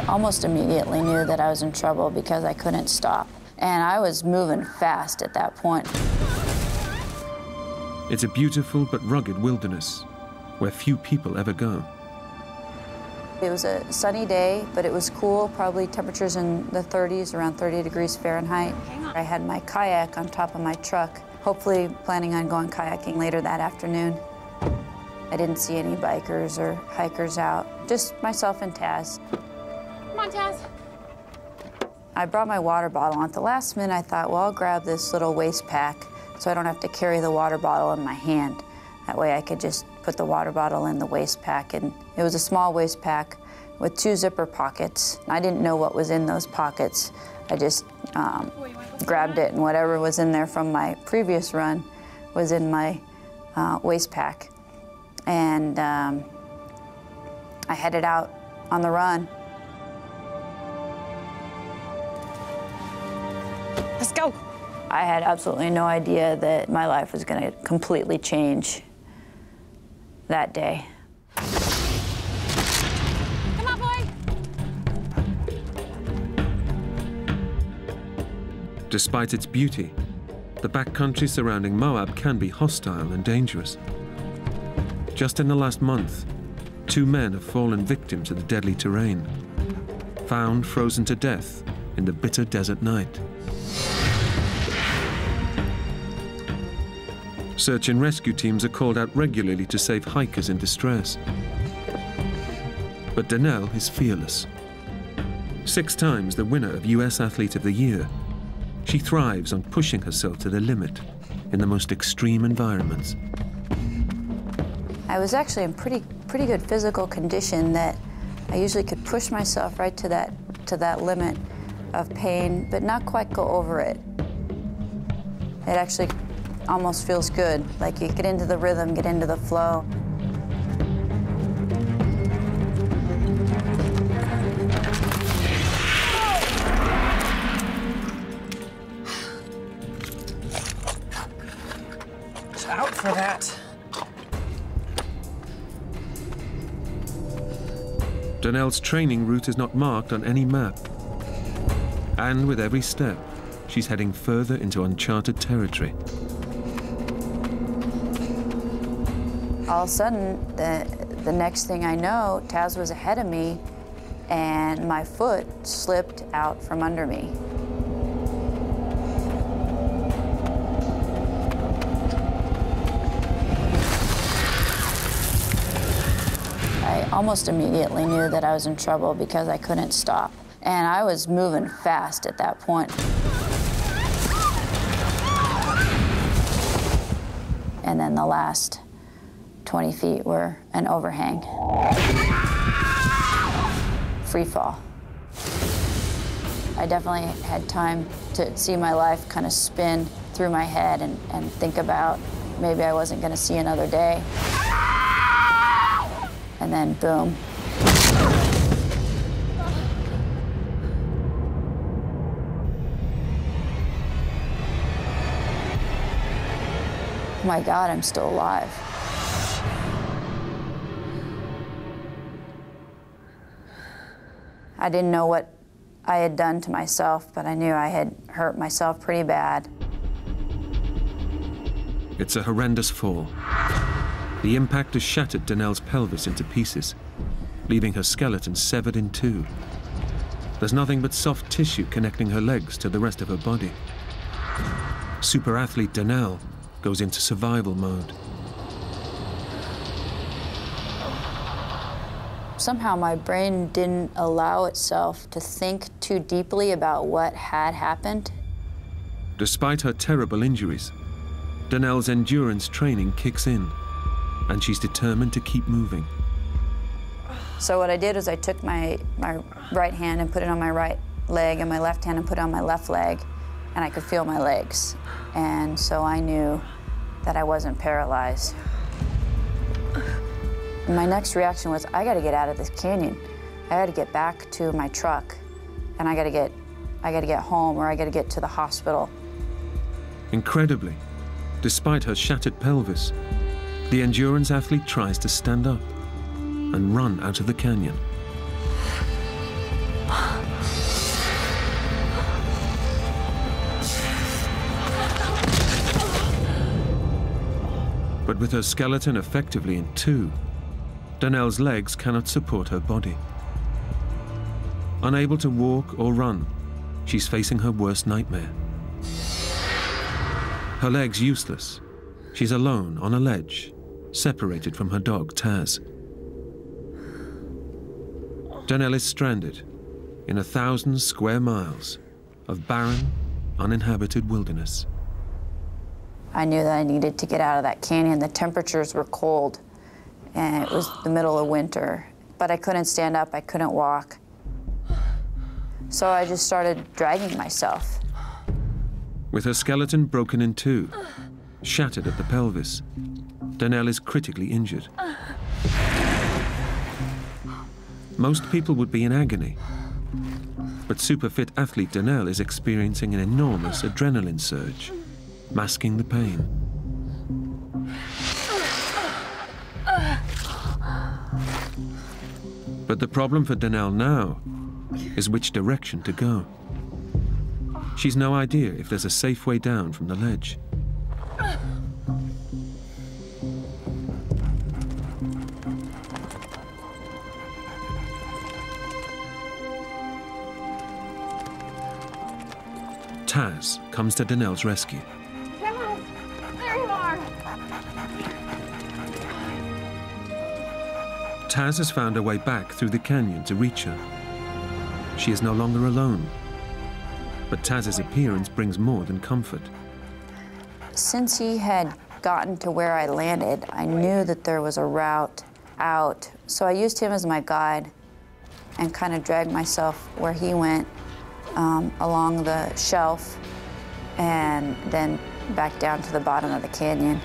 almost immediately knew that I was in trouble because I couldn't stop. And I was moving fast at that point. It's a beautiful but rugged wilderness where few people ever go. It was a sunny day, but it was cool, probably temperatures in the 30s, around 30 degrees Fahrenheit. I had my kayak on top of my truck, hopefully planning on going kayaking later that afternoon. I didn't see any bikers or hikers out, just myself and Taz. Come on, Taz. I brought my water bottle. At the last minute, I thought, well, I'll grab this little waist pack so I don't have to carry the water bottle in my hand. That way I could just put the water bottle in the waist pack. And it was a small waist pack with 2 zipper pockets. I didn't know what was in those pockets. I just grabbed it, and whatever was in there from my previous run was in my waist pack. And I headed out on the run. Let's go. I had absolutely no idea that my life was going to completely change that day. Come on, boy. Despite its beauty, the backcountry surrounding Moab can be hostile and dangerous. Just in the last month, 2 men have fallen victim to the deadly terrain, found frozen to death in the bitter desert night. Search and rescue teams are called out regularly to save hikers in distress. But Danelle is fearless. 6 times the winner of US Athlete of the Year, she thrives on pushing herself to the limit in the most extreme environments. I was actually in pretty good physical condition that I usually could push myself right to that limit of pain, but not quite go over it. It actually almost feels good, like you get into the rhythm, get into the flow. Watch out for that. Danelle's training route is not marked on any map. And with every step, she's heading further into uncharted territory. All of a sudden, the next thing I know, Taz was ahead of me, and my foot slipped out from under me. I almost immediately knew that I was in trouble because I couldn't stop. And I was moving fast at that point. And then the last 20 feet were an overhang. Free fall. I definitely had time to see my life kind of spin through my head and think about maybe I wasn't going to see another day. And then boom. Oh my God, I'm still alive. I didn't know what I had done to myself, but I knew I had hurt myself pretty bad. It's a horrendous fall. The impact has shattered Danelle's pelvis into pieces, leaving her skeleton severed in 2. There's nothing but soft tissue connecting her legs to the rest of her body. Super athlete Danelle goes into survival mode. Somehow my brain didn't allow itself to think too deeply about what had happened. Despite her terrible injuries, Danelle's endurance training kicks in, and she's determined to keep moving. So what I did was I took my right hand and put it on my right leg, and my left hand and put it on my left leg, and I could feel my legs. And so I knew that I wasn't paralyzed. And my next reaction was, I gotta get out of this canyon. I gotta get back to my truck, and I gotta get home, or I gotta get to the hospital. Incredibly, despite her shattered pelvis, the endurance athlete tries to stand up and run out of the canyon. But with her skeleton effectively in two, Danelle's legs cannot support her body. Unable to walk or run, she's facing her worst nightmare. Her legs useless, she's alone on a ledge, separated from her dog, Taz. Danelle is stranded in 1,000 square miles of barren, uninhabited wilderness. I knew that I needed to get out of that canyon. The temperatures were cold, and it was the middle of winter. But I couldn't stand up, I couldn't walk. So I just started dragging myself. With her skeleton broken in two, shattered at the pelvis, Danelle is critically injured. Most people would be in agony, but super-fit athlete Danelle is experiencing an enormous adrenaline surge, masking the pain. But the problem for Danelle now is which direction to go. She's no idea if there's a safe way down from the ledge. Taz comes to Danelle's rescue. Taz, there you are. Taz has found her way back through the canyon to reach her. She is no longer alone, but Taz's appearance brings more than comfort. Since he had gotten to where I landed, I knew that there was a route out. So I used him as my guide and kind of dragged myself where he went, along the shelf and then back down to the bottom of the canyon.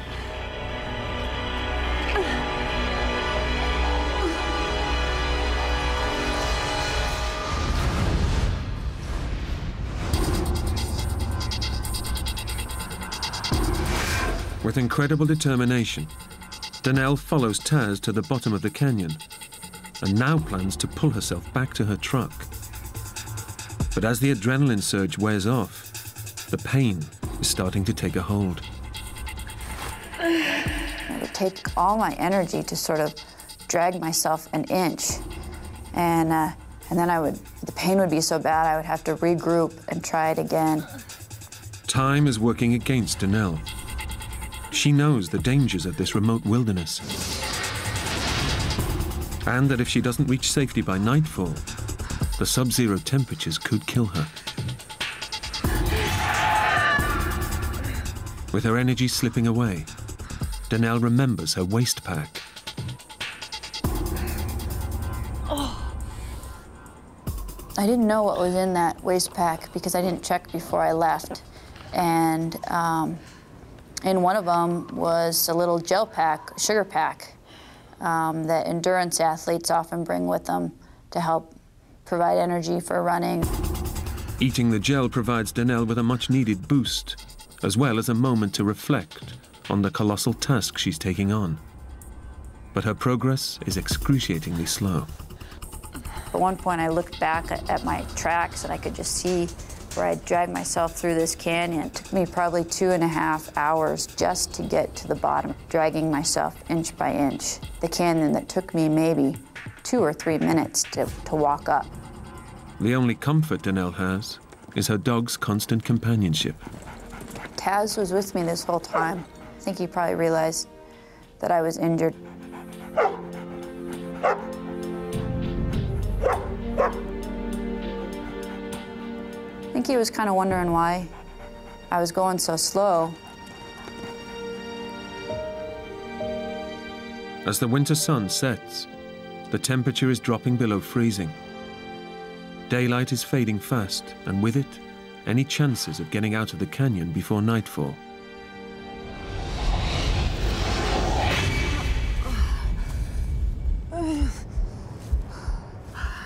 With incredible determination, Danelle follows Taz to the bottom of the canyon and now plans to pull herself back to her truck. But as the adrenaline surge wears off, the pain is starting to take a hold. It would take all my energy to sort of drag myself an inch. And then the pain would be so bad I would have to regroup and try it again. Time is working against Danelle. She knows the dangers of this remote wilderness, and that if she doesn't reach safety by nightfall, the sub-zero temperatures could kill her. With her energy slipping away, Danelle remembers her waist pack. I didn't know what was in that waist pack because I didn't check before I left. And in one of them was a little gel pack, sugar pack, that endurance athletes often bring with them to help provide energy for running. Eating the gel provides Danelle with a much-needed boost, as well as a moment to reflect on the colossal task she's taking on. But her progress is excruciatingly slow. At one point, I looked back at my tracks, and I could just see where I dragged myself through this canyon. It took me probably 2.5 hours just to get to the bottom, dragging myself inch by inch. The canyon that took me maybe 2 or 3 minutes to walk up. The only comfort Danelle has is her dog's constant companionship. Taz was with me this whole time. I think he probably realized that I was injured. I think he was kind of wondering why I was going so slow. As the winter sun sets, the temperature is dropping below freezing. Daylight is fading fast, and with it, any chances of getting out of the canyon before nightfall.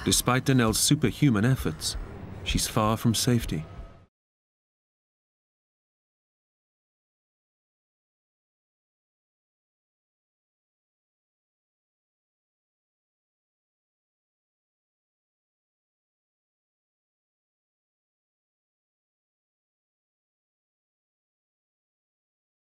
Despite Danelle's superhuman efforts, she's far from safety.